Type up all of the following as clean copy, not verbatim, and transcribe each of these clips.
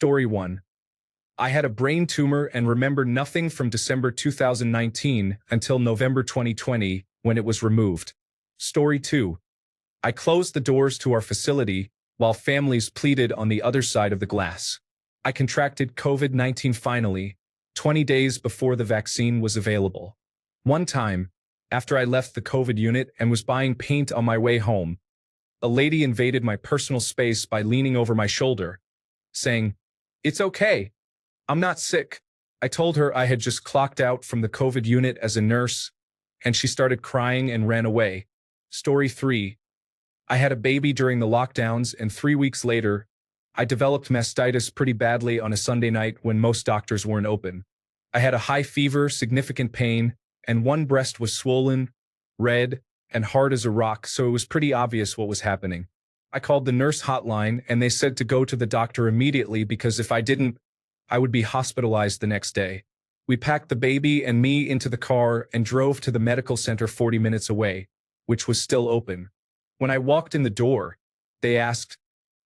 Story 1. I had a brain tumor and remember nothing from December 2019 until November 2020 when it was removed. Story 2. I closed the doors to our facility while families pleaded on the other side of the glass. I contracted COVID-19 finally, 20 days before the vaccine was available. One time, after I left the COVID unit and was buying paint on my way home, a lady invaded my personal space by leaning over my shoulder, saying, "It's okay. I'm not sick." I told her I had just clocked out from the COVID unit as a nurse, and she started crying and ran away. Story 3. I had a baby during the lockdowns, and 3 weeks later, I developed mastitis pretty badly on a Sunday night when most doctors weren't open. I had a high fever, significant pain, and one breast was swollen, red, and hard as a rock, so it was pretty obvious what was happening. I called the nurse hotline, and they said to go to the doctor immediately because if I didn't, I would be hospitalized the next day. We packed the baby and me into the car and drove to the medical center 40 minutes away, which was still open. When I walked in the door, they asked,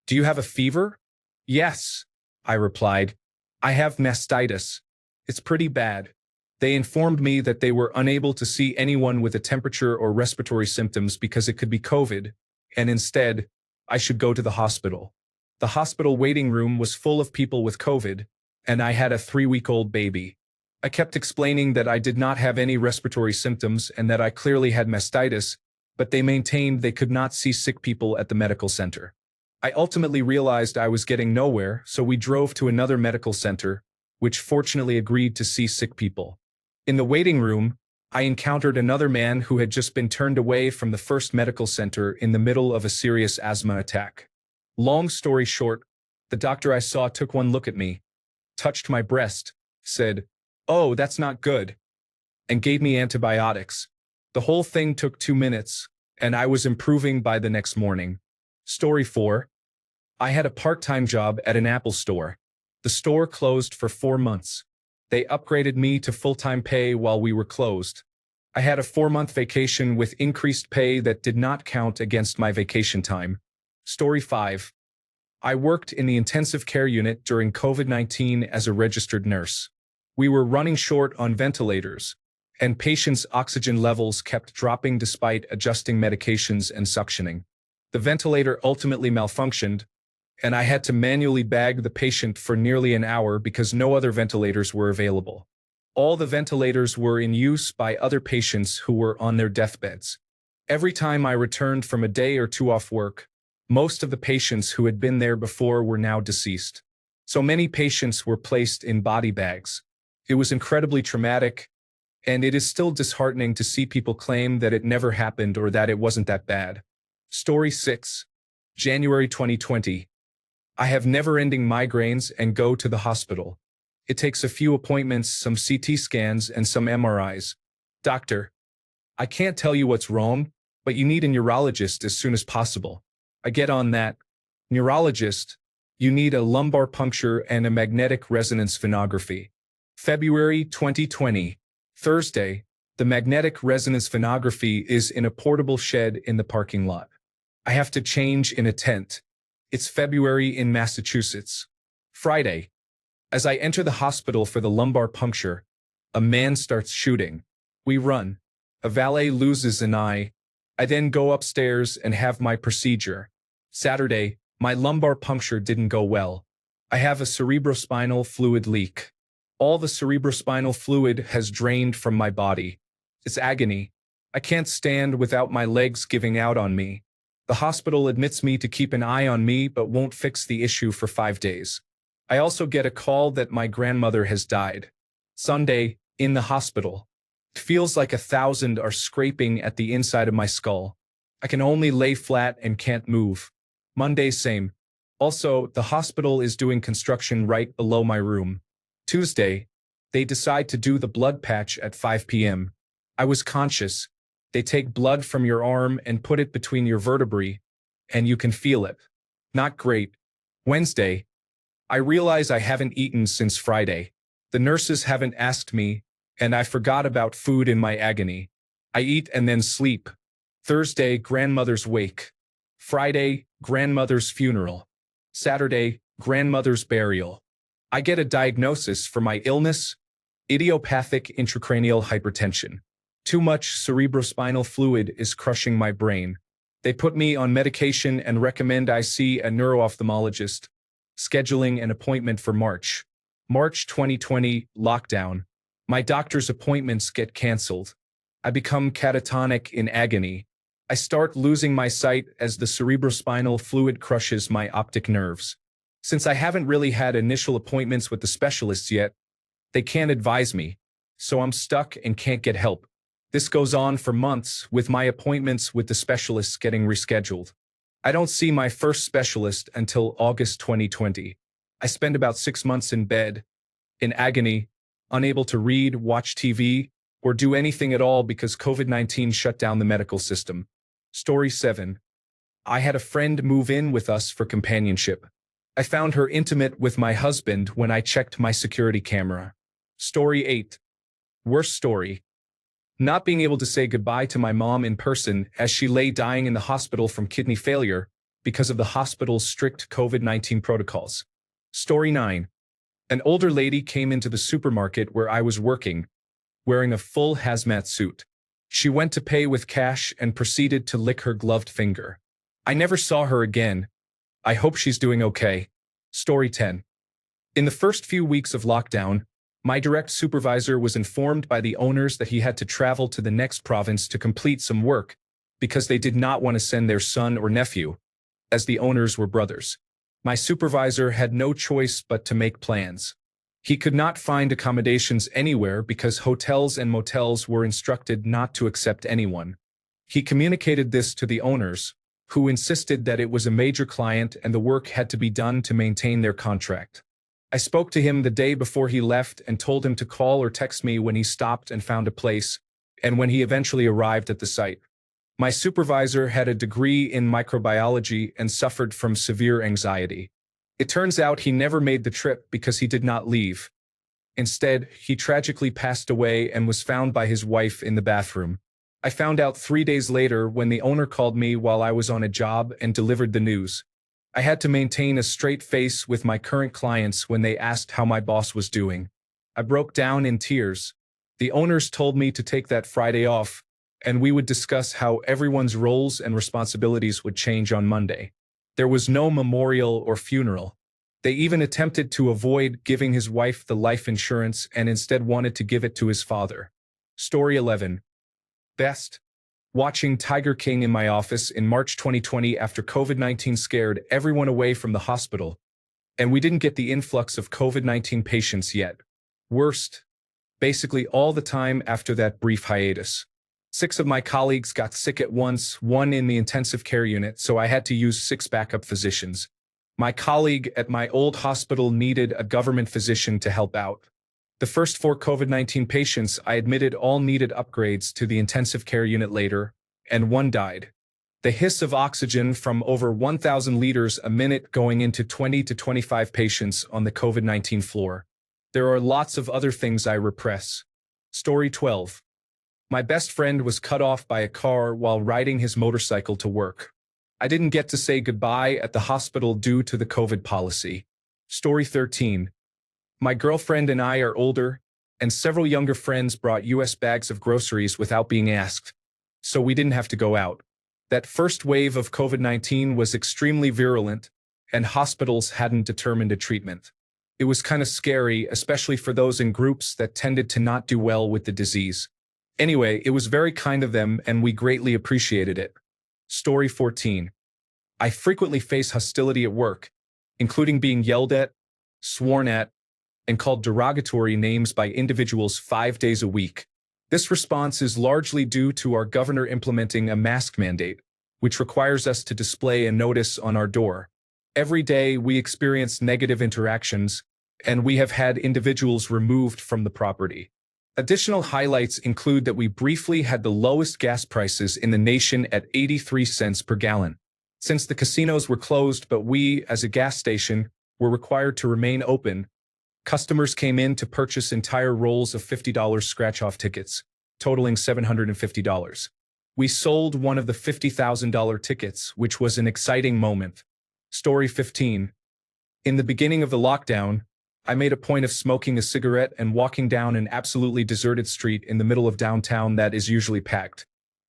"Do you have a fever?" "Yes," I replied. "I have mastitis. It's pretty bad." They informed me that they were unable to see anyone with a temperature or respiratory symptoms because it could be COVID, and instead, I should go to the hospital. The hospital waiting room was full of people with COVID, and I had a 3-week-old baby. I kept explaining that I did not have any respiratory symptoms and that I clearly had mastitis, but they maintained they could not see sick people at the medical center. I ultimately realized I was getting nowhere, so we drove to another medical center, which fortunately agreed to see sick people. In the waiting room, I encountered another man who had just been turned away from the first medical center in the middle of a serious asthma attack. Long story short, the doctor I saw took one look at me, touched my breast, said, "Oh, that's not good," and gave me antibiotics. The whole thing took 2 minutes, and I was improving by the next morning. Story 4. I had a part-time job at an Apple store. The store closed for 4 months. They upgraded me to full-time pay while we were closed. I had a 4-month vacation with increased pay that did not count against my vacation time. Story 5. I worked in the intensive care unit during COVID-19 as a registered nurse. We were running short on ventilators, and patients' oxygen levels kept dropping despite adjusting medications and suctioning. The ventilator ultimately malfunctioned, and I had to manually bag the patient for nearly an hour because no other ventilators were available. All the ventilators were in use by other patients who were on their deathbeds. Every time I returned from a day or two off work, most of the patients who had been there before were now deceased. So many patients were placed in body bags. It was incredibly traumatic, and it is still disheartening to see people claim that it never happened or that it wasn't that bad. Story 6. January 2020. I have never-ending migraines and go to the hospital. It takes a few appointments, some CT scans, and some MRIs. "Doctor, I can't tell you what's wrong, but you need a neurologist as soon as possible." I get on that. "Neurologist, you need a lumbar puncture and a magnetic resonance phonography." February 2020. Thursday, the magnetic resonance phonography is in a portable shed in the parking lot. I have to change in a tent. It's February in Massachusetts. Friday. As I enter the hospital for the lumbar puncture, a man starts shooting. We run. A valet loses an eye. I then go upstairs and have my procedure. Saturday, my lumbar puncture didn't go well. I have a cerebrospinal fluid leak. All the cerebrospinal fluid has drained from my body. It's agony. I can't stand without my legs giving out on me. The hospital admits me to keep an eye on me but won't fix the issue for 5 days. I also get a call that my grandmother has died. Sunday, in the hospital. It feels like 1,000 are scraping at the inside of my skull. I can only lay flat and can't move. Monday, same. Also, the hospital is doing construction right below my room. Tuesday, they decide to do the blood patch at 5 p.m. I was conscious. They take blood from your arm and put it between your vertebrae, and you can feel it. Not great. Wednesday, I realize I haven't eaten since Friday. The nurses haven't asked me, and I forgot about food in my agony. I eat and then sleep. Thursday, grandmother's wake. Friday, grandmother's funeral. Saturday, grandmother's burial. I get a diagnosis for my illness, idiopathic intracranial hypertension. Too much cerebrospinal fluid is crushing my brain. They put me on medication and recommend I see a neuro-ophthalmologist, scheduling an appointment for March. March 2020, lockdown. My doctor's appointments get canceled. I become catatonic in agony. I start losing my sight as the cerebrospinal fluid crushes my optic nerves. Since I haven't really had initial appointments with the specialists yet, they can't advise me, so I'm stuck and can't get help. This goes on for months, with my appointments with the specialists getting rescheduled. I don't see my first specialist until August 2020. I spend about 6 months in bed, in agony, unable to read, watch TV, or do anything at all because COVID-19 shut down the medical system. Story 7. I had a friend move in with us for companionship. I found her intimate with my husband when I checked my security camera. Story 8. Worst story. Not being able to say goodbye to my mom in person as she lay dying in the hospital from kidney failure because of the hospital's strict COVID-19 protocols. Story 9. An older lady came into the supermarket where I was working, wearing a full hazmat suit. She went to pay with cash and proceeded to lick her gloved finger. I never saw her again. I hope she's doing okay. Story 10. In the first few weeks of lockdown, my direct supervisor was informed by the owners that he had to travel to the next province to complete some work because they did not want to send their son or nephew, as the owners were brothers. My supervisor had no choice but to make plans. He could not find accommodations anywhere because hotels and motels were instructed not to accept anyone. He communicated this to the owners, who insisted that it was a major client and the work had to be done to maintain their contract. I spoke to him the day before he left and told him to call or text me when he stopped and found a place, and when he eventually arrived at the site. My supervisor had a degree in microbiology and suffered from severe anxiety. It turns out he never made the trip because he did not leave. Instead, he tragically passed away and was found by his wife in the bathroom. I found out 3 days later when the owner called me while I was on a job and delivered the news. I had to maintain a straight face with my current clients when they asked how my boss was doing. I broke down in tears. The owners told me to take that Friday off, and we would discuss how everyone's roles and responsibilities would change on Monday. There was no memorial or funeral. They even attempted to avoid giving his wife the life insurance and instead wanted to give it to his father. Story 11. Best. Watching Tiger King in my office in March 2020 after COVID-19 scared everyone away from the hospital, and we didn't get the influx of COVID-19 patients yet. Worst. Basically all the time after that brief hiatus. 6 of my colleagues got sick at once, 1 in the intensive care unit, so I had to use 6 backup physicians. My colleague at my old hospital needed a government physician to help out. The first 4 COVID-19 patients I admitted all needed upgrades to the intensive care unit later, and 1 died. The hiss of oxygen from over 1,000 liters a minute going into 20 to 25 patients on the COVID-19 floor. There are lots of other things I repress. Story 12. My best friend was cut off by a car while riding his motorcycle to work. I didn't get to say goodbye at the hospital due to the COVID policy. Story 13. My girlfriend and I are older, and several younger friends brought US bags of groceries without being asked, so we didn't have to go out. That first wave of COVID-19 was extremely virulent, and hospitals hadn't determined a treatment. It was kind of scary, especially for those in groups that tended to not do well with the disease. Anyway, it was very kind of them and we greatly appreciated it. Story 14. I frequently face hostility at work, including being yelled at, sworn at, and called derogatory names by individuals 5 days a week. This response is largely due to our governor implementing a mask mandate, which requires us to display a notice on our door. Every day we experience negative interactions, and we have had individuals removed from the property. Additional highlights include that we briefly had the lowest gas prices in the nation at 83 cents per gallon. Since the casinos were closed but we, as a gas station, were required to remain open, customers came in to purchase entire rolls of $50 scratch-off tickets, totaling $750. We sold one of the $50,000 tickets, which was an exciting moment. Story 15. In the beginning of the lockdown, I made a point of smoking a cigarette and walking down an absolutely deserted street in the middle of downtown that is usually packed.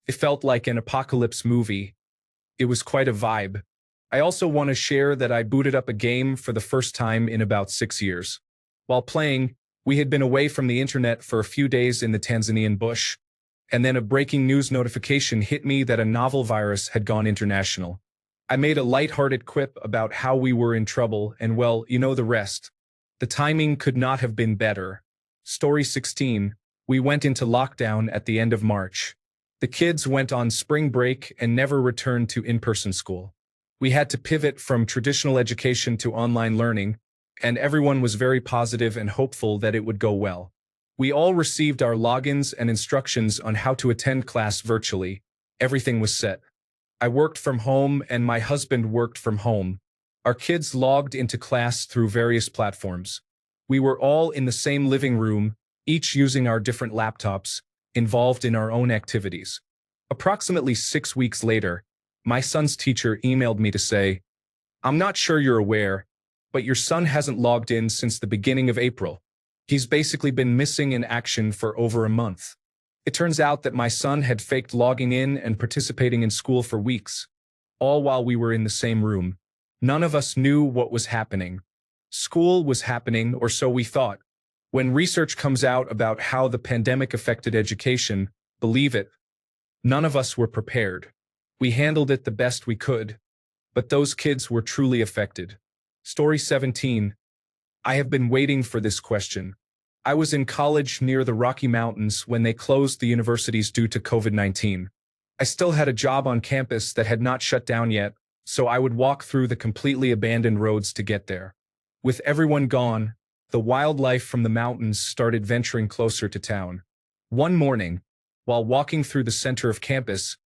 It felt like an apocalypse movie. It was quite a vibe. I also want to share that I booted up a game for the first time in about 6 years. While playing, we had been away from the internet for a few days in the Tanzanian bush, and then a breaking news notification hit me that a novel virus had gone international. I made a lighthearted quip about how we were in trouble, and well, you know the rest. The timing could not have been better. Story 16. We went into lockdown at the end of March. The kids went on spring break and never returned to in-person school. We had to pivot from traditional education to online learning, and everyone was very positive and hopeful that it would go well. We all received our logins and instructions on how to attend class virtually. Everything was set. I worked from home and my husband worked from home. Our kids logged into class through various platforms. We were all in the same living room, each using our different laptops, involved in our own activities. Approximately 6 weeks later, my son's teacher emailed me to say, "I'm not sure you're aware, but your son hasn't logged in since the beginning of April. He's basically been missing in action for over a month." It turns out that my son had faked logging in and participating in school for weeks, all while we were in the same room. None of us knew what was happening. School was happening, or so we thought. When research comes out about how the pandemic affected education, believe it, none of us were prepared. We handled it the best we could, but those kids were truly affected. Story 17. I have been waiting for this question. I was in college near the Rocky Mountains when they closed the universities due to COVID-19. I still had a job on campus that had not shut down yet, so I would walk through the completely abandoned roads to get there. With everyone gone, the wildlife from the mountains started venturing closer to town. One morning, while walking through the center of campus,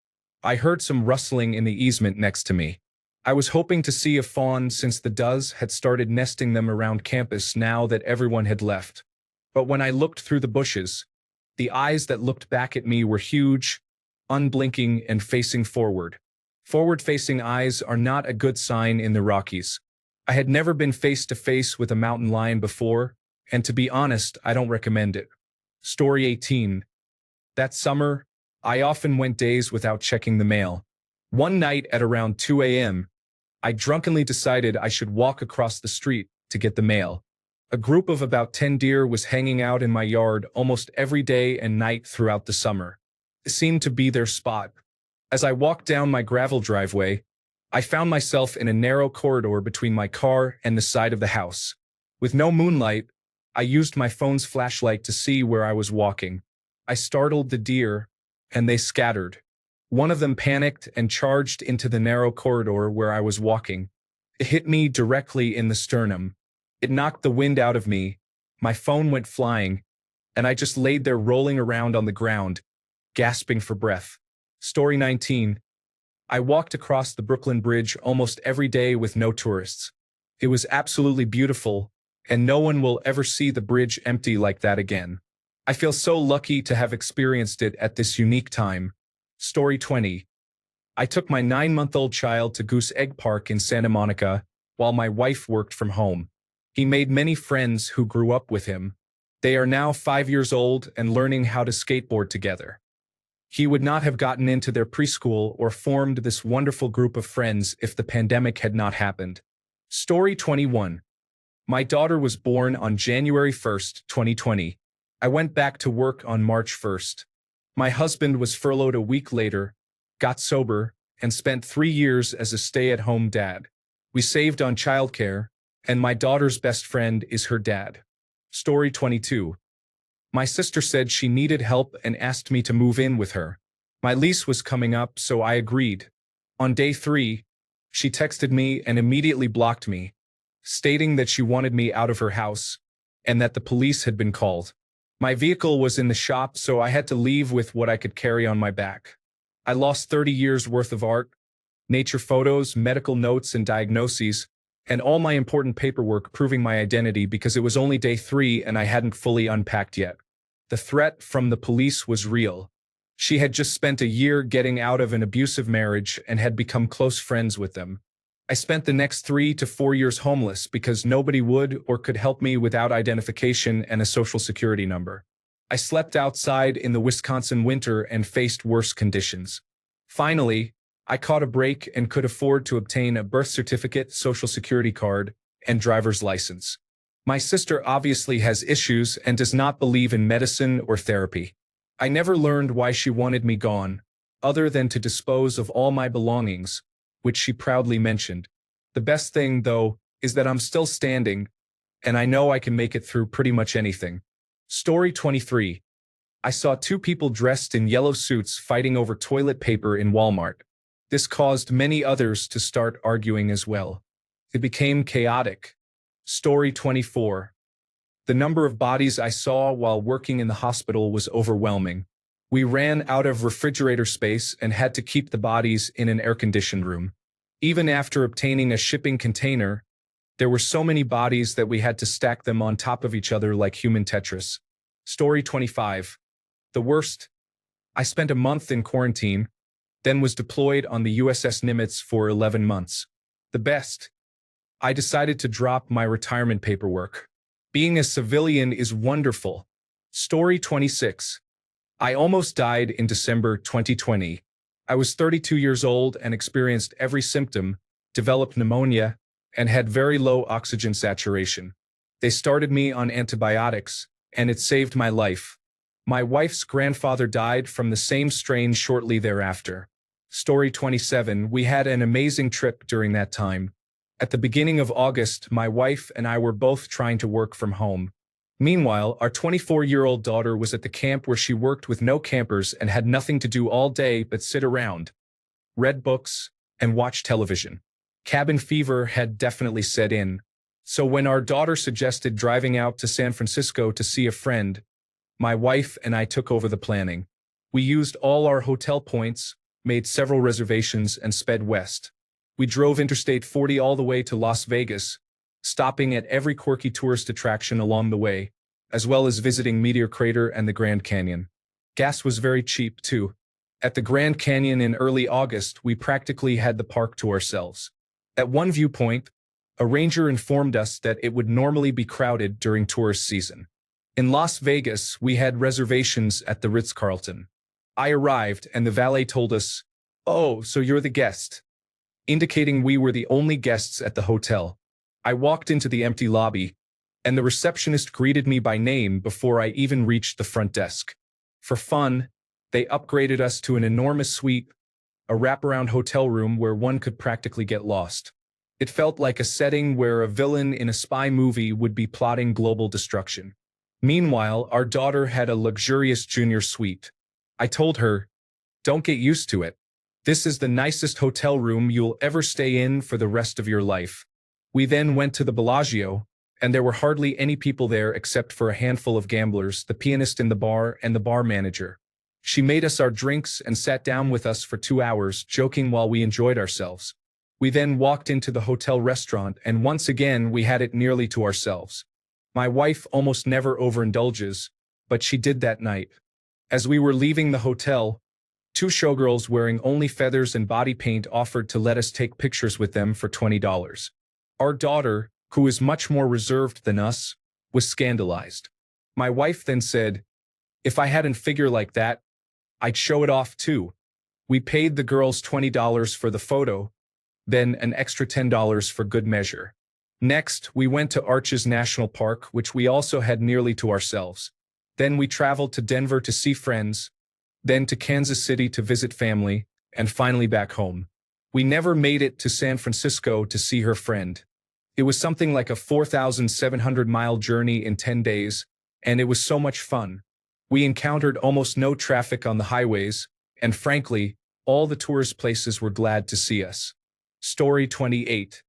I heard some rustling in the easement next to me. I was hoping to see a fawn since the does had started nesting them around campus now that everyone had left. But when I looked through the bushes, the eyes that looked back at me were huge, unblinking, and facing forward. Forward-facing eyes are not a good sign in the Rockies. I had never been face-to-face with a mountain lion before, and to be honest, I don't recommend it. Story 18. That summer, I often went days without checking the mail. One night at around 2 a.m., I drunkenly decided I should walk across the street to get the mail. A group of about 10 deer was hanging out in my yard almost every day and night throughout the summer. It seemed to be their spot. As I walked down my gravel driveway, I found myself in a narrow corridor between my car and the side of the house. With no moonlight, I used my phone's flashlight to see where I was walking. I startled the deer, and they scattered. One of them panicked and charged into the narrow corridor where I was walking. It hit me directly in the sternum. It knocked the wind out of me, my phone went flying, and I just laid there rolling around on the ground, gasping for breath. Story 19. I walked across the Brooklyn Bridge almost every day with no tourists. It was absolutely beautiful, and no one will ever see the bridge empty like that again. I feel so lucky to have experienced it at this unique time. Story 20. I took my 9-month-old child to Goose Egg Park in Santa Monica while my wife worked from home. He made many friends who grew up with him. They are now 5 years old and learning how to skateboard together. He would not have gotten into their preschool or formed this wonderful group of friends if the pandemic had not happened. Story 21. My daughter was born on January 1st, 2020. I went back to work on March 1st. My husband was furloughed a week later, got sober, and spent 3 years as a stay-at-home dad. We saved on childcare, and my daughter's best friend is her dad. Story 22. My sister said she needed help and asked me to move in with her. My lease was coming up, so I agreed. On day 3, she texted me and immediately blocked me, stating that she wanted me out of her house and that the police had been called. My vehicle was in the shop, so I had to leave with what I could carry on my back. I lost 30 years worth of art, nature photos, medical notes and diagnoses, and all my important paperwork proving my identity because it was only day 3 and I hadn't fully unpacked yet. The threat from the police was real. She had just spent a year getting out of an abusive marriage and had become close friends with them. I spent the next 3 to 4 years homeless because nobody would or could help me without identification and a social security number. I slept outside in the Wisconsin winter and faced worse conditions. Finally, I caught a break and could afford to obtain a birth certificate, social security card, and driver's license. My sister obviously has issues and does not believe in medicine or therapy. I never learned why she wanted me gone, other than to dispose of all my belongings, which she proudly mentioned. The best thing, though, is that I'm still standing, and I know I can make it through pretty much anything. Story 23. I saw two people dressed in yellow suits fighting over toilet paper in Walmart. This caused many others to start arguing as well. It became chaotic. Story 24. The number of bodies I saw while working in the hospital was overwhelming. We ran out of refrigerator space and had to keep the bodies in an air-conditioned room. Even after obtaining a shipping container, there were so many bodies that we had to stack them on top of each other like human Tetris. Story 25. The worst. I spent a month in quarantine, then was deployed on the USS Nimitz for 11 months. The best. I decided to drop my retirement paperwork. Being a civilian is wonderful. Story 26. I almost died in December 2020. I was 32 years old and experienced every symptom, developed pneumonia, and had very low oxygen saturation. They started me on antibiotics, and it saved my life. My wife's grandfather died from the same strain shortly thereafter. Story 27. We had an amazing trip during that time. At the beginning of August, my wife and I were both trying to work from home. Meanwhile, our 24-year-old daughter was at the camp where she worked with no campers and had nothing to do all day but sit around, read books, and watch television. Cabin fever had definitely set in. So when our daughter suggested driving out to San Francisco to see a friend, my wife and I took over the planning. We used all our hotel points, made several reservations, and sped west. We drove Interstate 40 all the way to Las Vegas, stopping at every quirky tourist attraction along the way, as well as visiting Meteor Crater and the Grand Canyon. Gas was very cheap, too. At the Grand Canyon in early August, we practically had the park to ourselves. At one viewpoint, a ranger informed us that it would normally be crowded during tourist season. In Las Vegas, we had reservations at the Ritz-Carlton. I arrived, and the valet told us, "Oh, so you're the guest," indicating we were the only guests at the hotel. I walked into the empty lobby, and the receptionist greeted me by name before I even reached the front desk. For fun, they upgraded us to an enormous suite, a wraparound hotel room where one could practically get lost. It felt like a setting where a villain in a spy movie would be plotting global destruction. Meanwhile, our daughter had a luxurious junior suite. I told her, "Don't get used to it. This is the nicest hotel room you'll ever stay in for the rest of your life." We then went to the Bellagio, and there were hardly any people there except for a handful of gamblers, the pianist in the bar, and the bar manager. She made us our drinks and sat down with us for 2 hours, joking while we enjoyed ourselves. We then walked into the hotel restaurant, and once again we had it nearly to ourselves. My wife almost never overindulges, but she did that night. As we were leaving the hotel, 2 showgirls wearing only feathers and body paint offered to let us take pictures with them for $20. Our daughter, who is much more reserved than us, was scandalized. My wife then said, "If I had a figure like that, I'd show it off too." We paid the girls $20 for the photo, then an extra $10 for good measure. Next, we went to Arches National Park, which we also had nearly to ourselves. Then we traveled to Denver to see friends, then to Kansas City to visit family, and finally back home. We never made it to San Francisco to see her friend. It was something like a 4,700-mile journey in 10 days, and it was so much fun. We encountered almost no traffic on the highways, and frankly, all the tourist places were glad to see us. Story 28.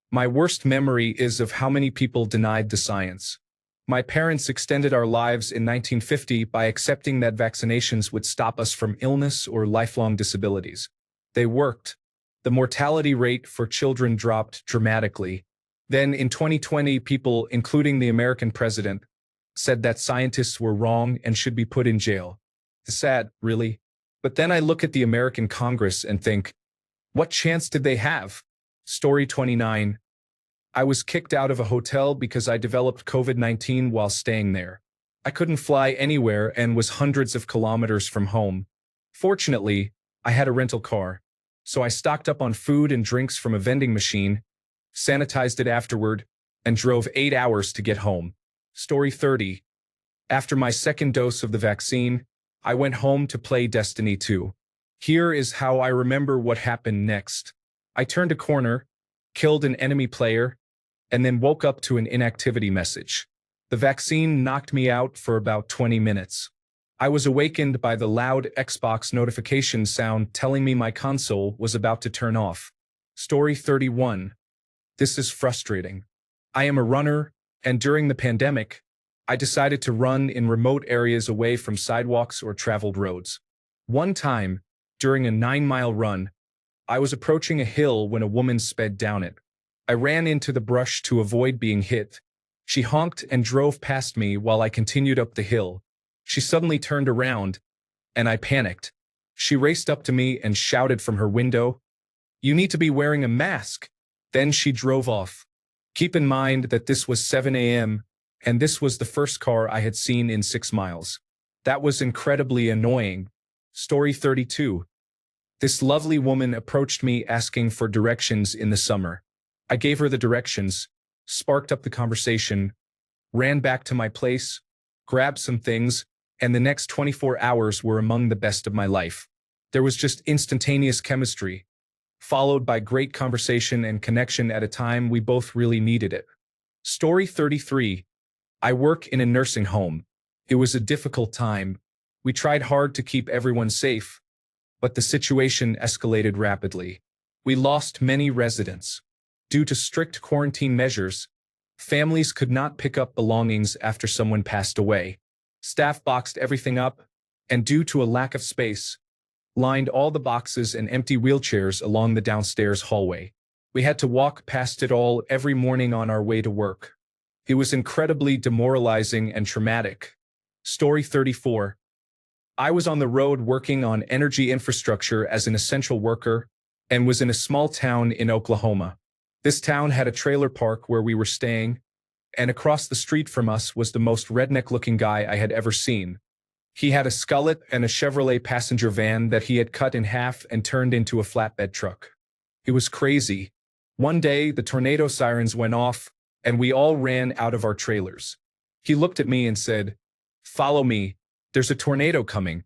My worst memory is of how many people denied the science. My parents extended our lives in 1950 by accepting that vaccinations would stop us from illness or lifelong disabilities. They worked. The mortality rate for children dropped dramatically. Then in 2020, people, including the American president, said that scientists were wrong and should be put in jail. It's sad, really. But then I look at the American Congress and think, what chance did they have? Story 29. I was kicked out of a hotel because I developed COVID-19 while staying there. I couldn't fly anywhere and was hundreds of kilometers from home. Fortunately, I had a rental car, so I stocked up on food and drinks from a vending machine, sanitized it afterward, and drove 8 hours to get home. Story 30. After my second dose of the vaccine, I went home to play Destiny 2. Here is how I remember what happened next. I turned a corner, killed an enemy player, and then woke up to an inactivity message. The vaccine knocked me out for about 20 minutes. I was awakened by the loud Xbox notification sound telling me my console was about to turn off. Story 31. This is frustrating. I am a runner, and during the pandemic, I decided to run in remote areas away from sidewalks or traveled roads. One time, during a 9-mile run, I was approaching a hill when a woman sped down it. I ran into the brush to avoid being hit. She honked and drove past me while I continued up the hill. She suddenly turned around, and I panicked. She raced up to me and shouted from her window, "You need to be wearing a mask." Then she drove off. Keep in mind that this was 7 a.m., and this was the first car I had seen in 6 miles. That was incredibly annoying. Story 32. This lovely woman approached me asking for directions in the summer. I gave her the directions, sparked up the conversation, ran back to my place, grabbed some things, and the next 24 hours were among the best of my life. There was just instantaneous chemistry, followed by great conversation and connection at a time we both really needed it. Story 33. I work in a nursing home. It was a difficult time. We tried hard to keep everyone safe, but the situation escalated rapidly. We lost many residents. Due to strict quarantine measures, families could not pick up belongings after someone passed away. Staff boxed everything up, and due to a lack of space, lined all the boxes and empty wheelchairs along the downstairs hallway. We had to walk past it all every morning on our way to work. It was incredibly demoralizing and traumatic. Story 34. I was on the road working on energy infrastructure as an essential worker and was in a small town in Oklahoma. This town had a trailer park where we were staying, and across the street from us was the most redneck-looking guy I had ever seen. He had a skullet and a Chevrolet passenger van that he had cut in half and turned into a flatbed truck. It was crazy. One day, the tornado sirens went off, and we all ran out of our trailers. He looked at me and said, "Follow me, there's a tornado coming."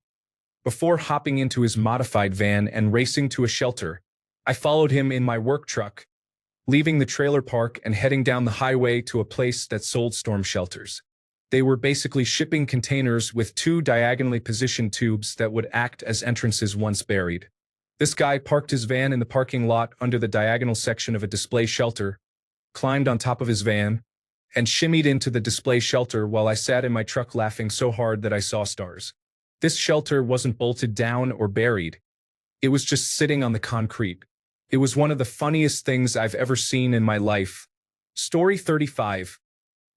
Before hopping into his modified van and racing to a shelter, I followed him in my work truck, leaving the trailer park and heading down the highway to a place that sold storm shelters. They were basically shipping containers with 2 diagonally positioned tubes that would act as entrances once buried. This guy parked his van in the parking lot under the diagonal section of a display shelter, climbed on top of his van, and shimmied into the display shelter while I sat in my truck laughing so hard that I saw stars. This shelter wasn't bolted down or buried. It was just sitting on the concrete. It was one of the funniest things I've ever seen in my life. Story 35.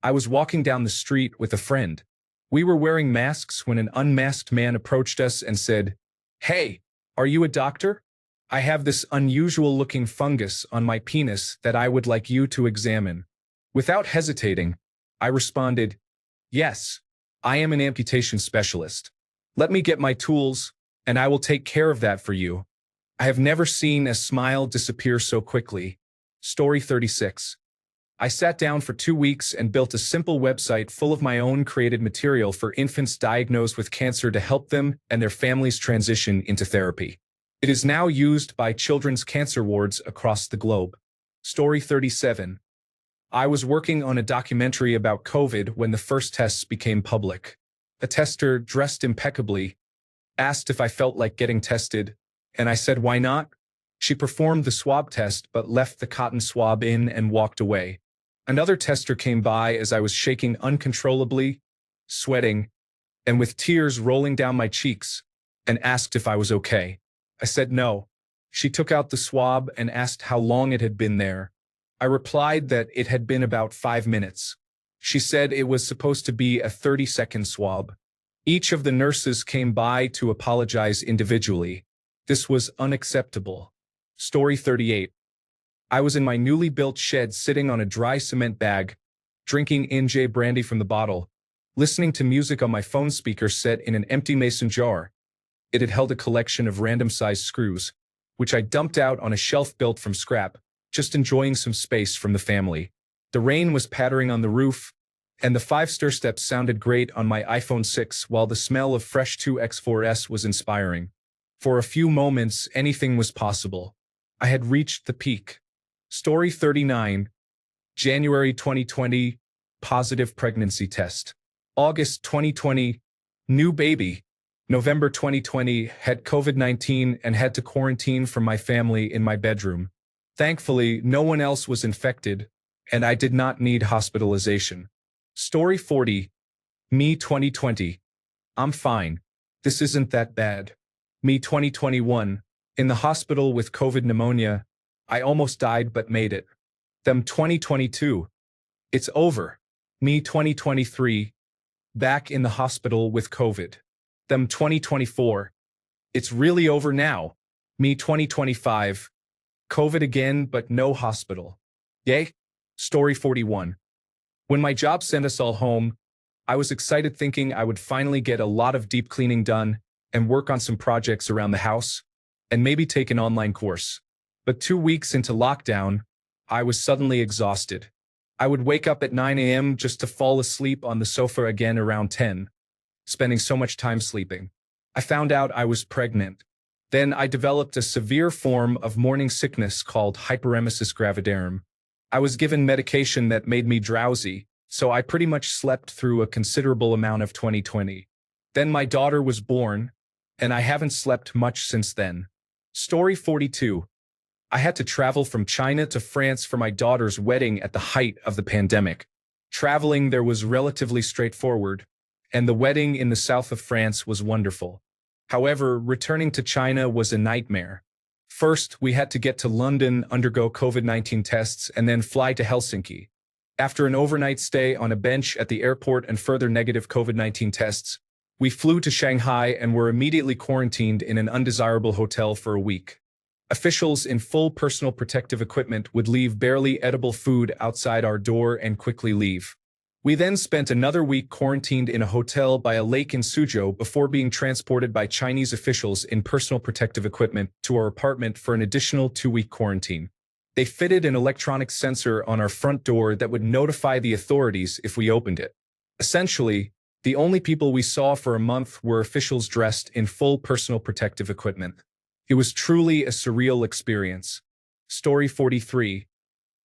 I was walking down the street with a friend. We were wearing masks when an unmasked man approached us and said, "Hey, are you a doctor? I have this unusual-looking fungus on my penis that I would like you to examine." Without hesitating, I responded, "Yes, I am an amputation specialist. Let me get my tools, and I will take care of that for you." I have never seen a smile disappear so quickly. Story 36. I sat down for 2 weeks and built a simple website full of my own created material for infants diagnosed with cancer to help them and their families transition into therapy. It is now used by children's cancer wards across the globe. Story 37. I was working on a documentary about COVID when the first tests became public. A tester, dressed impeccably, asked if I felt like getting tested, and I said, "Why not?" She performed the swab test but left the cotton swab in and walked away. Another tester came by as I was shaking uncontrollably, sweating, and with tears rolling down my cheeks, and asked if I was okay. I said no. She took out the swab and asked how long it had been there. I replied that it had been about 5 minutes. She said it was supposed to be a 30-second swab. Each of the nurses came by to apologize individually. This was unacceptable. Story 38. I was in my newly built shed sitting on a dry cement bag, drinking NJ brandy from the bottle, listening to music on my phone speaker set in an empty mason jar. It had held a collection of random-sized screws, which I dumped out on a shelf built from scrap, just enjoying some space from the family. The rain was pattering on the roof, and the 5 steps sounded great on my iPhone 6 while the smell of fresh 2X4S was inspiring. For a few moments, anything was possible. I had reached the peak. Story 39. January 2020, positive pregnancy test. August 2020, new baby. November 2020, had COVID-19 and had to quarantine from my family in my bedroom. Thankfully, no one else was infected, and I did not need hospitalization. Story 40. Me 2020. I'm fine. This isn't that bad. Me 2021. In the hospital with COVID pneumonia. I almost died but made it. Them 2022. It's over. Me 2023. Back in the hospital with COVID. Them 2024. It's really over now. Me 2025. COVID again but no hospital. Yay? Story 41. When my job sent us all home, I was excited thinking I would finally get a lot of deep cleaning done and work on some projects around the house, and maybe take an online course. But 2 weeks into lockdown, I was suddenly exhausted. I would wake up at 9 a.m. just to fall asleep on the sofa again around 10, spending so much time sleeping. I found out I was pregnant. Then I developed a severe form of morning sickness called hyperemesis gravidarum. I was given medication that made me drowsy, so I pretty much slept through a considerable amount of 2020. Then my daughter was born, and I haven't slept much since then. Story 42. I had to travel from China to France for my daughter's wedding at the height of the pandemic. Traveling there was relatively straightforward, and the wedding in the south of France was wonderful. However, returning to China was a nightmare. First, we had to get to London, undergo COVID-19 tests, and then fly to Helsinki. After an overnight stay on a bench at the airport and further negative COVID-19 tests, we flew to Shanghai and were immediately quarantined in an undesirable hotel for a week. Officials in full personal protective equipment would leave barely edible food outside our door and quickly leave. We then spent another week quarantined in a hotel by a lake in Suzhou before being transported by Chinese officials in personal protective equipment to our apartment for an additional 2-week quarantine. They fitted an electronic sensor on our front door that would notify the authorities if we opened it. Essentially, the only people we saw for a month were officials dressed in full personal protective equipment. It was truly a surreal experience. Story 43.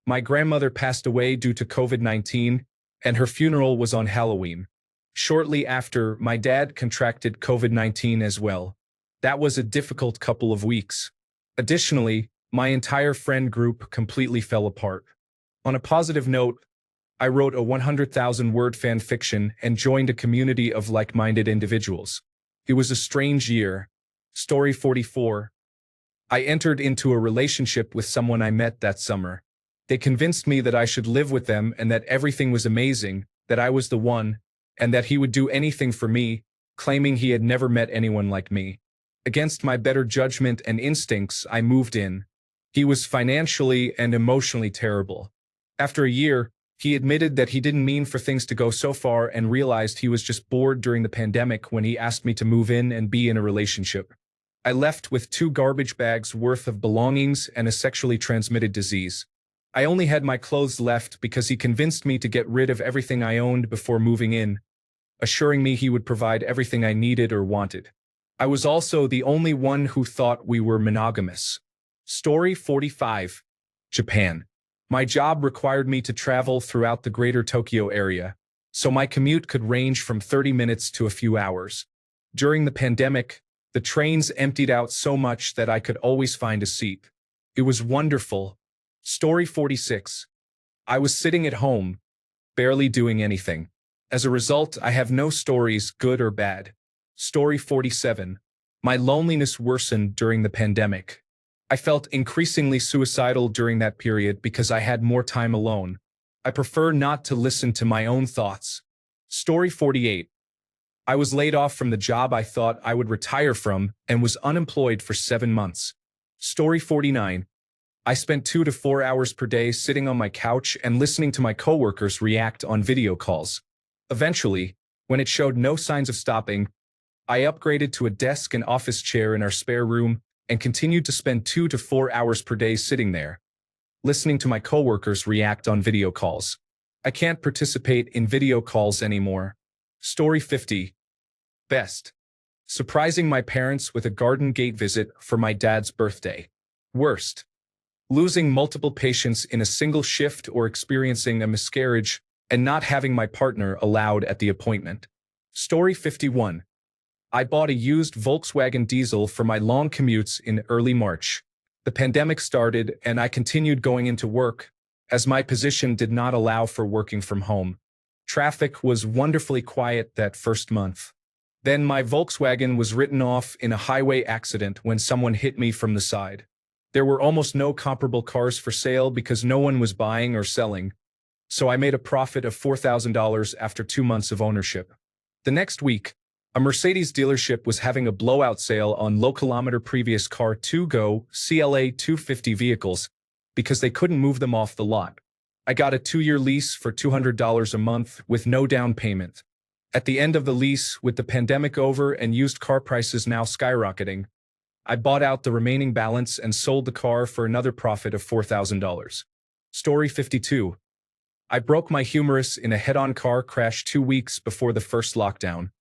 My grandmother passed away due to COVID-19, and her funeral was on Halloween. Shortly after, my dad contracted COVID-19 as well. That was a difficult couple of weeks. Additionally, my entire friend group completely fell apart. On a positive note, I wrote a 100,000-word fan fiction and joined a community of like-minded individuals. It was a strange year. Story 44. I entered into a relationship with someone I met that summer. They convinced me that I should live with them and that everything was amazing, that I was the one, and that he would do anything for me, claiming he had never met anyone like me. Against my better judgment and instincts, I moved in. He was financially and emotionally terrible. After a year, he admitted that he didn't mean for things to go so far and realized he was just bored during the pandemic when he asked me to move in and be in a relationship. I left with 2 garbage bags worth of belongings and a sexually transmitted disease. I only had my clothes left because he convinced me to get rid of everything I owned before moving in, assuring me he would provide everything I needed or wanted. I was also the only one who thought we were monogamous. Story 45. Japan. My job required me to travel throughout the greater Tokyo area, so my commute could range from 30 minutes to a few hours. During the pandemic, the trains emptied out so much that I could always find a seat. It was wonderful. Story 46. I was sitting at home, barely doing anything. As a result, I have no stories, good or bad. Story 47. My loneliness worsened during the pandemic. I felt increasingly suicidal during that period because I had more time alone. I prefer not to listen to my own thoughts. Story 48. I was laid off from the job I thought I would retire from and was unemployed for 7 months. Story 49. I spent 2 to 4 hours per day sitting on my couch and listening to my coworkers react on video calls. Eventually, when it showed no signs of stopping, I upgraded to a desk and office chair in our spare room and continued to spend 2 to 4 hours per day sitting there, listening to my coworkers react on video calls. I can't participate in video calls anymore. Story 50. Best. Surprising my parents with a garden gate visit for my dad's birthday. Worst. Losing multiple patients in a single shift or experiencing a miscarriage and not having my partner allowed at the appointment. Story 51. I bought a used Volkswagen diesel for my long commutes in early March. The pandemic started and I continued going into work, as my position did not allow for working from home. Traffic was wonderfully quiet that first month. Then my Volkswagen was written off in a highway accident when someone hit me from the side. There were almost no comparable cars for sale because no one was buying or selling, so I made a profit of $4,000 after 2 months of ownership. The next week, a Mercedes dealership was having a blowout sale on low-kilometer previous car 2GO CLA 250 vehicles because they couldn't move them off the lot. I got a 2-year lease for $200 a month with no down payment. At the end of the lease, with the pandemic over and used car prices now skyrocketing, I bought out the remaining balance and sold the car for another profit of $4,000. Story 52. I broke my humerus in a head-on car crash 2 weeks before the first lockdown.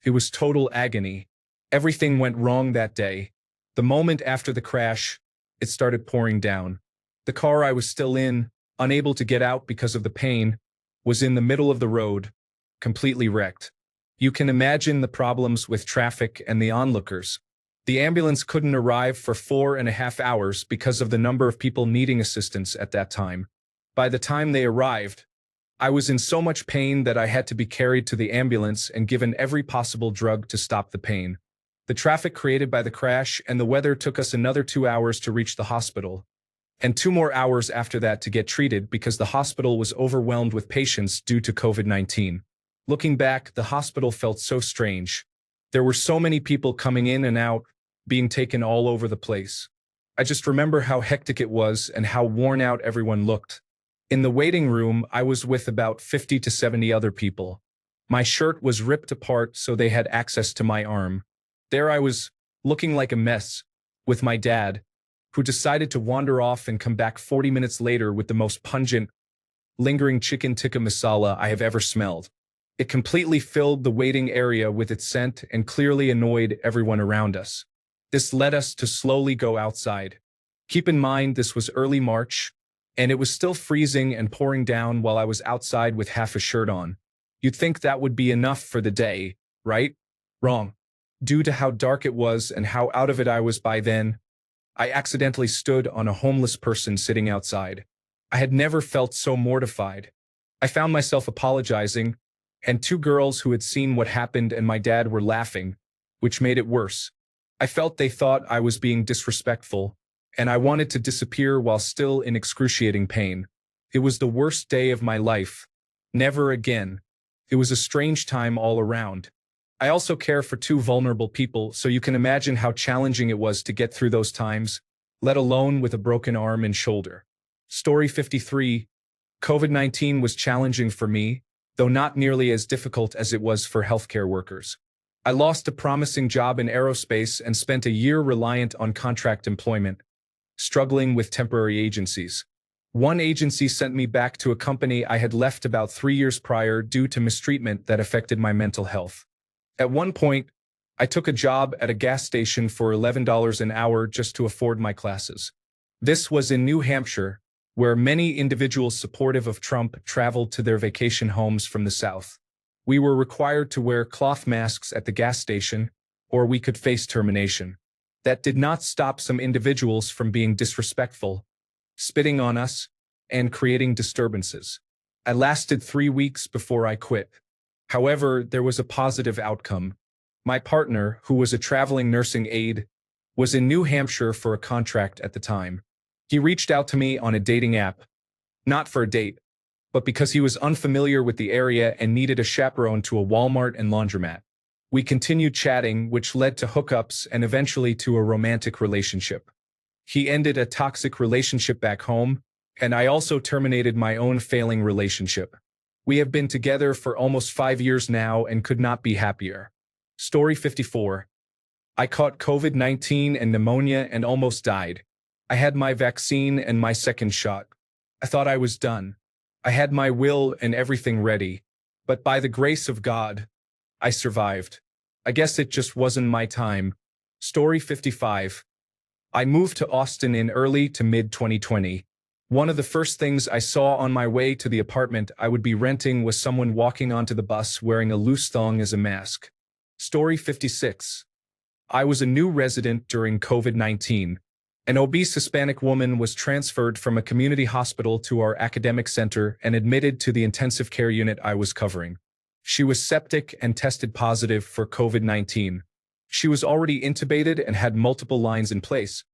It was total agony. Everything went wrong that day. The moment after the crash, it started pouring down. The car I was still in, unable to get out because of the pain, was in the middle of the road, completely wrecked. You can imagine the problems with traffic and the onlookers. The ambulance couldn't arrive for 4.5 hours because of the number of people needing assistance at that time. By the time they arrived, I was in so much pain that I had to be carried to the ambulance and given every possible drug to stop the pain. The traffic created by the crash and the weather took us another 2 hours to reach the hospital, and 2 more hours after that to get treated because the hospital was overwhelmed with patients due to COVID-19. Looking back, the hospital felt so strange. There were so many people coming in and out, being taken all over the place. I just remember how hectic it was and how worn out everyone looked. In the waiting room, I was with about 50 to 70 other people. My shirt was ripped apart so they had access to my arm. There I was, looking like a mess, with my dad, who decided to wander off and come back 40 minutes later with the most pungent, lingering chicken tikka masala I have ever smelled. It completely filled the waiting area with its scent and clearly annoyed everyone around us. This led us to slowly go outside. Keep in mind this was early March, and it was still freezing and pouring down while I was outside with half a shirt on. You'd think that would be enough for the day, right? Wrong. Due to how dark it was and how out of it I was by then, I accidentally stood on a homeless person sitting outside. I had never felt so mortified. I found myself apologizing, and 2 girls who had seen what happened and my dad were laughing, which made it worse. I felt they thought I was being disrespectful, and I wanted to disappear while still in excruciating pain. It was the worst day of my life. Never again. It was a strange time all around. I also care for 2 vulnerable people, so you can imagine how challenging it was to get through those times, let alone with a broken arm and shoulder. Story 53. COVID-19 was challenging for me, though not nearly as difficult as it was for healthcare workers. I lost a promising job in aerospace and spent a year reliant on contract employment, struggling with temporary agencies. One agency sent me back to a company I had left about 3 years prior due to mistreatment that affected my mental health. At one point, I took a job at a gas station for $11 an hour just to afford my classes. This was in New Hampshire, where many individuals supportive of Trump traveled to their vacation homes from the South. We were required to wear cloth masks at the gas station, or we could face termination. That did not stop some individuals from being disrespectful, spitting on us, and creating disturbances. I lasted 3 weeks before I quit. However, there was a positive outcome. My partner, who was a traveling nursing aide, was in New Hampshire for a contract at the time. He reached out to me on a dating app, not for a date, but because he was unfamiliar with the area and needed a chaperone to a Walmart and laundromat. We continued chatting, which led to hookups and eventually to a romantic relationship. He ended a toxic relationship back home, and I also terminated my own failing relationship. We have been together for almost 5 years now and could not be happier. Story 54. I caught COVID-19 and pneumonia and almost died. I had my vaccine and my second shot. I thought I was done. I had my will and everything ready. But by the grace of God, I survived. I guess it just wasn't my time. Story 55. I moved to Austin in early to mid-2020. One of the first things I saw on my way to the apartment I would be renting was someone walking onto the bus wearing a loose thong as a mask. Story 56. I was a new resident during COVID-19. An obese Hispanic woman was transferred from a community hospital to our academic center and admitted to the intensive care unit I was covering. She was septic and tested positive for COVID-19. She was already intubated and had multiple lines in place,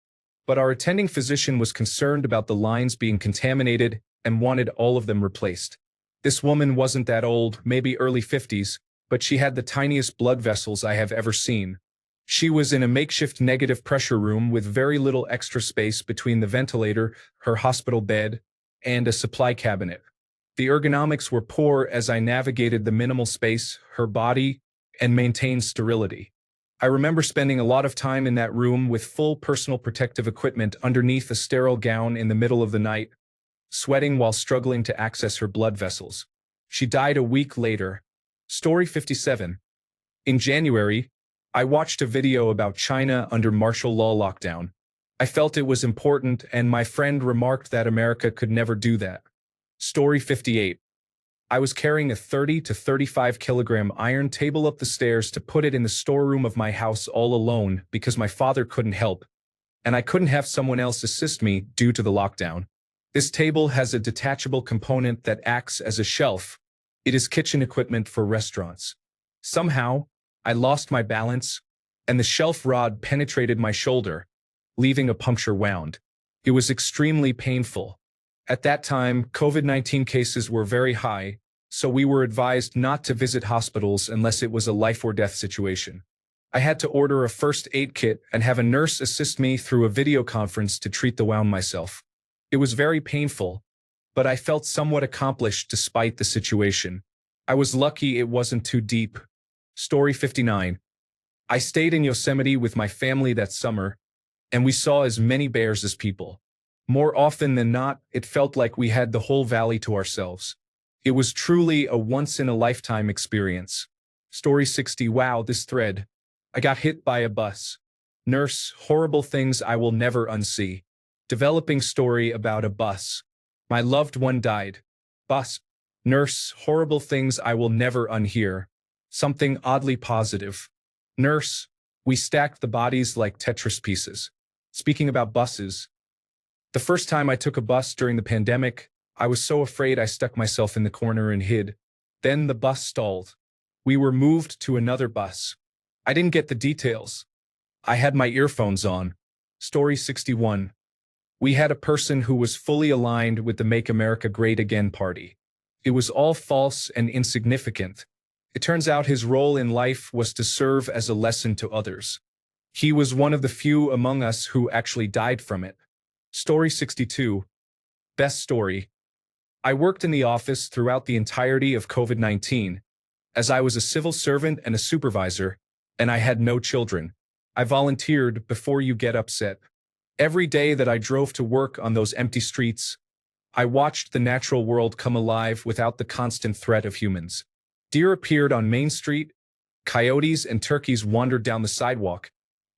but our attending physician was concerned about the lines being contaminated and wanted all of them replaced. This woman wasn't that old, maybe early 50s, but she had the tiniest blood vessels I have ever seen. She was in a makeshift negative pressure room with very little extra space between the ventilator, her hospital bed, and a supply cabinet. The ergonomics were poor as I navigated the minimal space, her body, and maintained sterility. I remember spending a lot of time in that room with full personal protective equipment underneath a sterile gown in the middle of the night, sweating while struggling to access her blood vessels. She died a week later. Story 57. In January, I watched a video about China under martial law lockdown. I felt it was important, and my friend remarked that America could never do that. Story 58. I was carrying a 30 to 35 kilogram iron table up the stairs to put it in the storeroom of my house all alone because my father couldn't help, and I couldn't have someone else assist me due to the lockdown. This table has a detachable component that acts as a shelf. It is kitchen equipment for restaurants. Somehow, I lost my balance, and the shelf rod penetrated my shoulder, leaving a puncture wound. It was extremely painful. At that time, COVID-19 cases were very high, so we were advised not to visit hospitals unless it was a life or death situation. I had to order a first aid kit and have a nurse assist me through a video conference to treat the wound myself. It was very painful, but I felt somewhat accomplished despite the situation. I was lucky it wasn't too deep. Story 59. I stayed in Yosemite with my family that summer, and we saw as many bears as people. More often than not, it felt like we had the whole valley to ourselves. It was truly a once-in-a-lifetime experience. Story 60. Wow, this thread. I got hit by a bus. Nurse, horrible things I will never unsee. Developing story about a bus. My loved one died. Bus. Nurse, horrible things I will never unhear. Something oddly positive. Nurse, we stacked the bodies like Tetris pieces. Speaking about buses. The first time I took a bus during the pandemic, I was so afraid I stuck myself in the corner and hid. Then the bus stalled. We were moved to another bus. I didn't get the details. I had my earphones on. Story 61. We had a person who was fully aligned with the Make America Great Again party. It was all false and insignificant. It turns out his role in life was to serve as a lesson to others. He was one of the few among us who actually died from it. Story 62. Best story. I worked in the office throughout the entirety of COVID-19, as I was a civil servant and a supervisor, and I had no children. I volunteered before you get upset. Every day that I drove to work on those empty streets, I watched the natural world come alive without the constant threat of humans. Deer appeared on Main Street, coyotes and turkeys wandered down the sidewalk,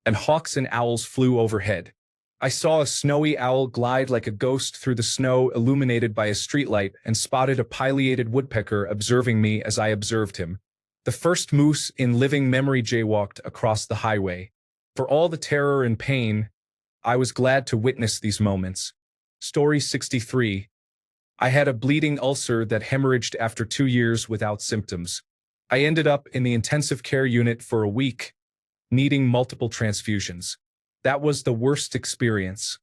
and hawks and owls flew overhead. I saw a snowy owl glide like a ghost through the snow illuminated by a streetlight and spotted a pileated woodpecker observing me as I observed him. The first moose in living memory jaywalked across the highway. For all the terror and pain, I was glad to witness these moments. Story 63. I had a bleeding ulcer that hemorrhaged after 2 years without symptoms. I ended up in the intensive care unit for a week, needing multiple transfusions. That was the worst experience.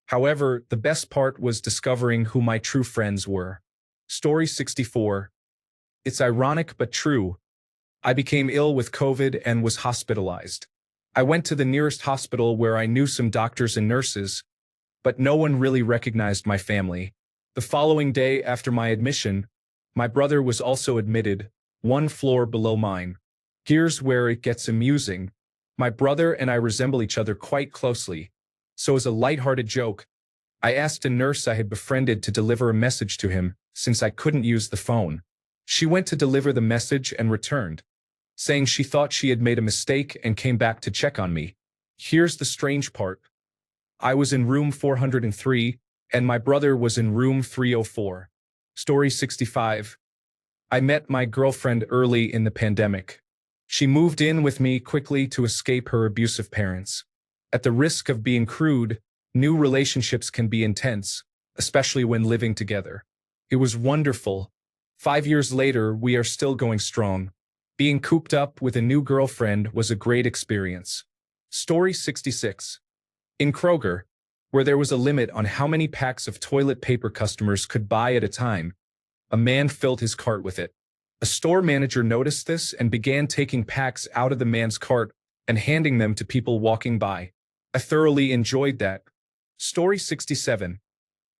However, the best part was discovering who my true friends were. Story 64. It's ironic but true. I became ill with COVID and was hospitalized. I went to the nearest hospital where I knew some doctors and nurses, but no one really recognized my family. The following day after my admission, my brother was also admitted, one floor below mine. Here's where it gets amusing. My brother and I resemble each other quite closely. So as a lighthearted joke, I asked a nurse I had befriended to deliver a message to him, since I couldn't use the phone. She went to deliver the message and returned, saying she thought she had made a mistake and came back to check on me. Here's the strange part. I was in room 403, and my brother was in room 304. Story 65. I met my girlfriend early in the pandemic. She moved in with me quickly to escape her abusive parents. At the risk of being crude, new relationships can be intense, especially when living together. It was wonderful. 5 years later, we are still going strong. Being cooped up with a new girlfriend was a great experience. Story 66. In Kroger, where there was a limit on how many packs of toilet paper customers could buy at a time, a man filled his cart with it. A store manager noticed this and began taking packs out of the man's cart and handing them to people walking by. I thoroughly enjoyed that. Story 67.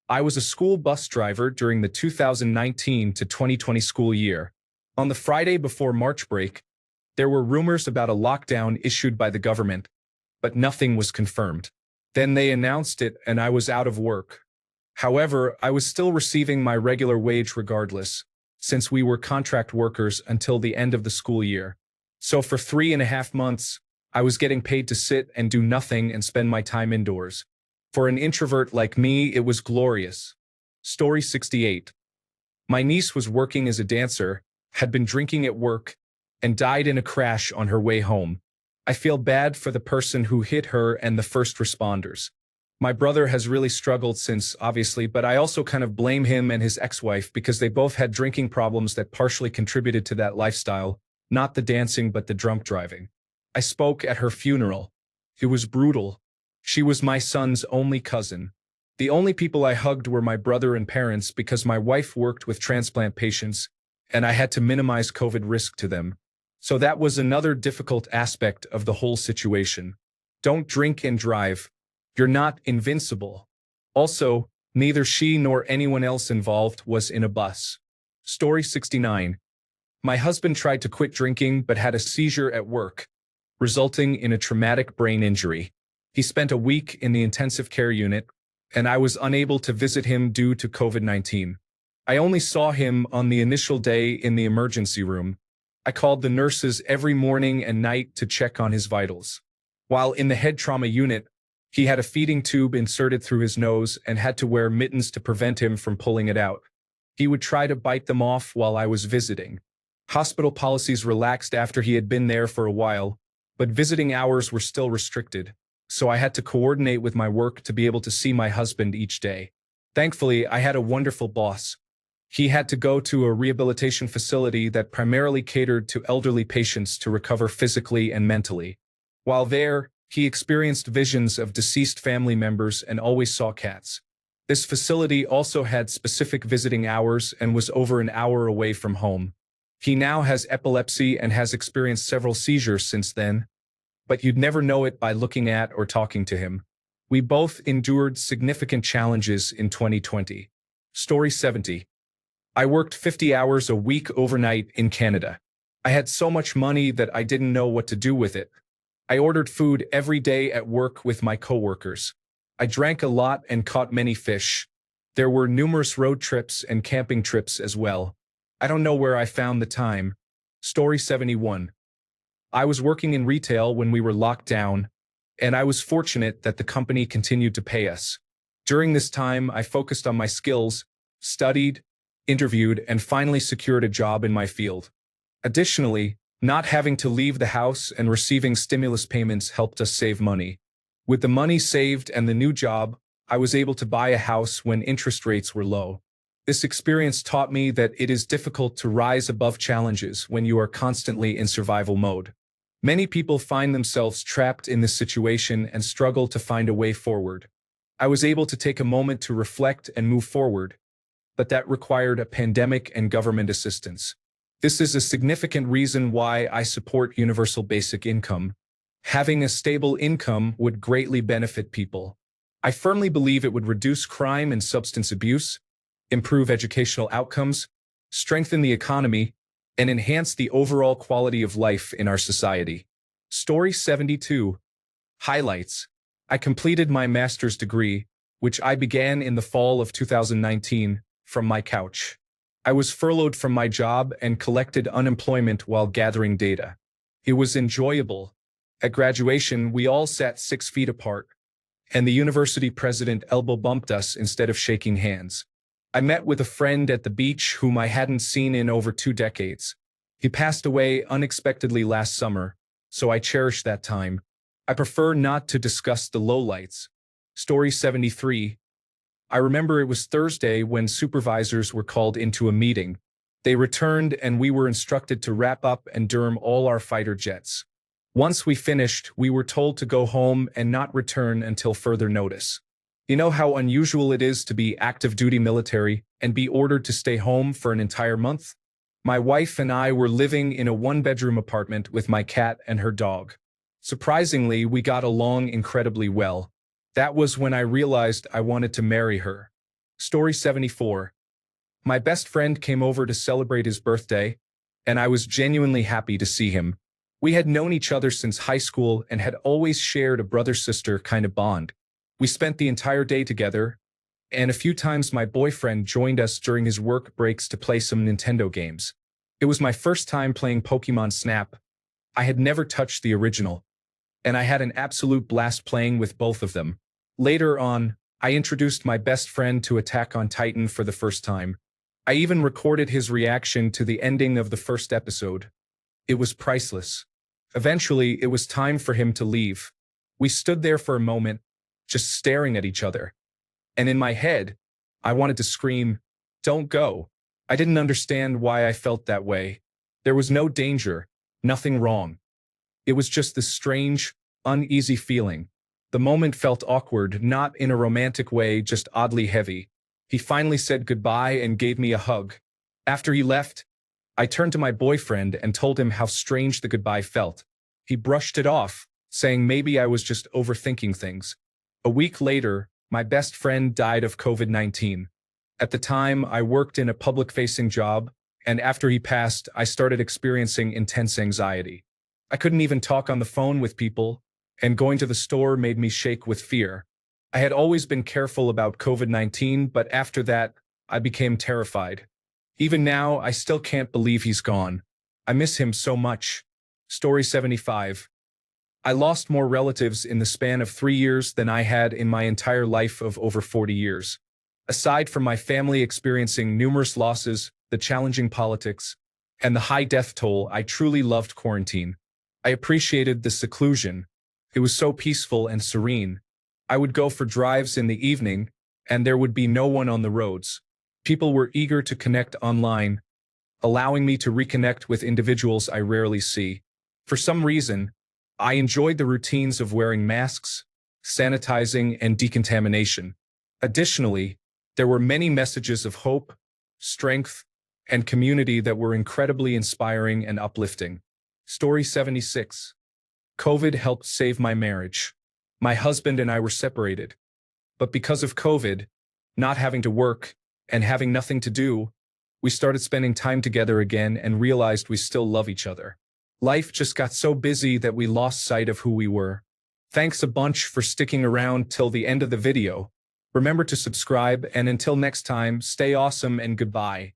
I was a school bus driver during the 2019 to 2020 school year. On the Friday before March break, there were rumors about a lockdown issued by the government, but nothing was confirmed. Then they announced it and I was out of work. However, I was still receiving my regular wage regardless, since we were contract workers until the end of the school year. So for 3.5 months, I was getting paid to sit and do nothing and spend my time indoors. For an introvert like me, it was glorious. Story 68. My niece was working as a dancer, had been drinking at work, and died in a crash on her way home. I feel bad for the person who hit her and the first responders. My brother has really struggled since, obviously, but I also kind of blame him and his ex-wife because they both had drinking problems that partially contributed to that lifestyle, not the dancing but the drunk driving. I spoke at her funeral. It was brutal. She was my son's only cousin. The only people I hugged were my brother and parents because my wife worked with transplant patients, and I had to minimize COVID risk to them. So that was another difficult aspect of the whole situation. Don't drink and drive. You're not invincible. Also, neither she nor anyone else involved was in a bus. Story 69. My husband tried to quit drinking but had a seizure at work, resulting in a traumatic brain injury. He spent a week in the intensive care unit, and I was unable to visit him due to COVID-19. I only saw him on the initial day in the emergency room. I called the nurses every morning and night to check on his vitals. While in the head trauma unit, he had a feeding tube inserted through his nose and had to wear mittens to prevent him from pulling it out. He would try to bite them off while I was visiting. Hospital policies relaxed after he had been there for a while, but visiting hours were still restricted, so I had to coordinate with my work to be able to see my husband each day. Thankfully, I had a wonderful boss. He had to go to a rehabilitation facility that primarily catered to elderly patients to recover physically and mentally. While there, he experienced visions of deceased family members and always saw cats. This facility also had specific visiting hours and was over an hour away from home. He now has epilepsy and has experienced several seizures since then, but you'd never know it by looking at or talking to him. We both endured significant challenges in 2020. Story 70. I worked 50 hours a week overnight in Canada. I had so much money that I didn't know what to do with it. I ordered food every day at work with my coworkers. I drank a lot and caught many fish. There were numerous road trips and camping trips as well. I don't know where I found the time. Story 71. I was working in retail when we were locked down, and I was fortunate that the company continued to pay us. During this time, I focused on my skills, studied, interviewed, and finally secured a job in my field. Additionally, not having to leave the house and receiving stimulus payments helped us save money. With the money saved and the new job, I was able to buy a house when interest rates were low. This experience taught me that it is difficult to rise above challenges when you are constantly in survival mode. Many people find themselves trapped in this situation and struggle to find a way forward. I was able to take a moment to reflect and move forward, but that required a pandemic and government assistance. This is a significant reason why I support universal basic income. Having a stable income would greatly benefit people. I firmly believe it would reduce crime and substance abuse, improve educational outcomes, strengthen the economy, and enhance the overall quality of life in our society. Story 72. Highlights. I completed my master's degree, which I began in the fall of 2019, from my couch. I was furloughed from my job and collected unemployment while gathering data. It was enjoyable. At graduation, we all sat 6 feet apart, and the university president elbow bumped us instead of shaking hands. I met with a friend at the beach whom I hadn't seen in over 2 decades. He passed away unexpectedly last summer, so I cherish that time. I prefer not to discuss the lowlights. Story 73. I remember it was Thursday when supervisors were called into a meeting. They returned and we were instructed to wrap up and derm all our fighter jets. Once we finished, we were told to go home and not return until further notice. You know how unusual it is to be active duty military and be ordered to stay home for an entire month? My wife and I were living in a 1-bedroom apartment with my cat and her dog. Surprisingly, we got along incredibly well. That was when I realized I wanted to marry her. Story 74. My best friend came over to celebrate his birthday, and I was genuinely happy to see him. We had known each other since high school and had always shared a brother-sister kind of bond. We spent the entire day together, and a few times my boyfriend joined us during his work breaks to play some Nintendo games. It was my first time playing Pokemon Snap. I had never touched the original, and I had an absolute blast playing with both of them. Later on, I introduced my best friend to Attack on Titan for the first time. I even recorded his reaction to the ending of the first episode. It was priceless. Eventually, it was time for him to leave. We stood there for a moment, just staring at each other. And in my head, I wanted to scream, "Don't go." I didn't understand why I felt that way. There was no danger, nothing wrong. It was just this strange, uneasy feeling. The moment felt awkward, not in a romantic way, just oddly heavy. He finally said goodbye and gave me a hug. After he left, I turned to my boyfriend and told him how strange the goodbye felt. He brushed it off, saying maybe I was just overthinking things. A week later, my best friend died of COVID-19. At the time, I worked in a public-facing job, and after he passed, I started experiencing intense anxiety. I couldn't even talk on the phone with people, and going to the store made me shake with fear. I had always been careful about COVID-19, but after that, I became terrified. Even now, I still can't believe he's gone. I miss him so much. Story 75. I lost more relatives in the span of 3 years than I had in my entire life of over 40 years. Aside from my family experiencing numerous losses, the challenging politics, and the high death toll, I truly loved quarantine. I appreciated the seclusion. It was so peaceful and serene. I would go for drives in the evening, and there would be no one on the roads. People were eager to connect online, allowing me to reconnect with individuals I rarely see. For some reason, I enjoyed the routines of wearing masks, sanitizing, and decontamination. Additionally, there were many messages of hope, strength, and community that were incredibly inspiring and uplifting. Story 76. COVID helped save my marriage. My husband and I were separated. But because of COVID, not having to work, and having nothing to do, we started spending time together again and realized we still love each other. Life just got so busy that we lost sight of who we were. Thanks a bunch for sticking around till the end of the video. Remember to subscribe, and until next time, stay awesome and goodbye.